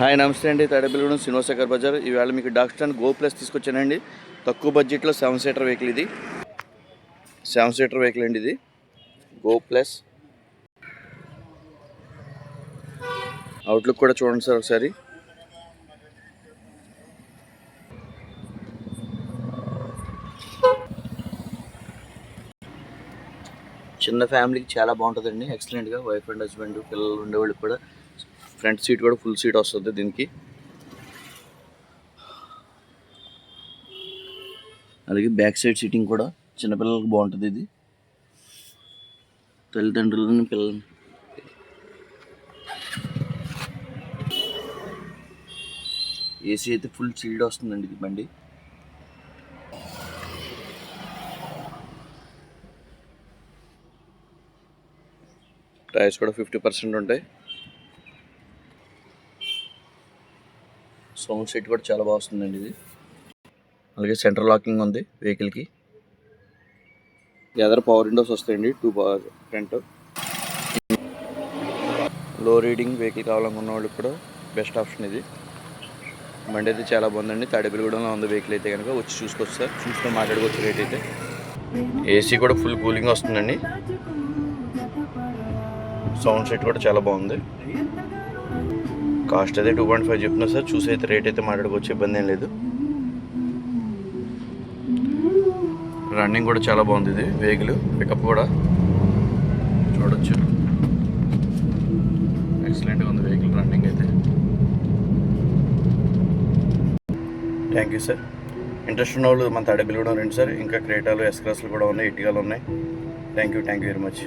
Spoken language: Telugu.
హాయ్ నమస్తే అండి. తాడేపల్లిగూడెం శ్రీనివాసనగర్ బజార్. ఈవేళ మీకు డాక్స్టన్ గో ప్లస్ తీసుకొచ్చానండి. తక్కువ బడ్జెట్లో 7 సీటర్ వెహికల్ ఇది. 7 సీటర్ వెహికల్ అండి ఇది గో ప్లస్. అవుట్లుక్ కూడా చూడండి సార్ ఒకసారి. చిన్న ఫ్యామిలీకి చాలా బాగుంటుందండి. ఎక్సలెంట్గా వైఫ్ అండ్ హస్బెండ్ పిల్లలు ఉండేవాళ్ళకి కూడా ఫ్రంట్ సీట్ కూడా ఫుల్ సీట్ వస్తుంది దీనికి. అలాగే బ్యాక్ సైడ్ సీటింగ్ కూడా చిన్నపిల్లలకు బాగుంటుంది ఇది. తల్లిదండ్రులని పిల్లలని ఏసీ అయితే ఫుల్ చిల్డ్ వస్తుందండి ఇది బండి. టైర్స్ కూడా 50% ఉంటాయి. సౌండ్ సెట్ కూడా చాలా బాగా వస్తుందండి ఇది. అలాగే సెంటర్ లాకింగ్ ఉంది వెహికల్కి. ఎదర పవర్ విండోస్ వస్తాయండి, 2 ఫ్రంట్. లో రీడింగ్ వెహికల్ కావాలనుకున్న వాళ్ళకి కూడా బెస్ట్ ఆప్షన్ ఇది. బండి అయితే చాలా బాగుందండి. తాడేపల్లిగూడెంలో ఉంది వెహికల్ అయితే కనుక వచ్చి చూసుకోవచ్చు సార్. చూసుకొని మాట్లాడుకోవచ్చు రేట్ అయితే. ఏసీ కూడా ఫుల్ కూలింగ్ వస్తుందండి. సౌండ్ సెట్ కూడా చాలా బాగుంది. కాస్ట్ అయితే 2.5 చెప్తున్నారు సార్. చూసి అయితే రేట్ అయితే మాట్లాడుకోవచ్చు, ఇబ్బంది ఏం లేదు. రన్నింగ్ కూడా చాలా బాగుంది ఇది వెహికల్. పికప్ కూడా చూడొచ్చు, ఎక్సలెంట్గా ఉంది వెహికల్ రన్నింగ్ అయితే. Thank you sir. ఇంట్రెస్ట్ ఉన్న వాళ్ళు మన తాడేపల్లిగూడెం రండి సార్. ఇంకా క్రేటాలు, ఎస్క్రాస్లు కూడా ఉన్నాయి, ఇటికాలు ఉన్నాయి. Thank you very much.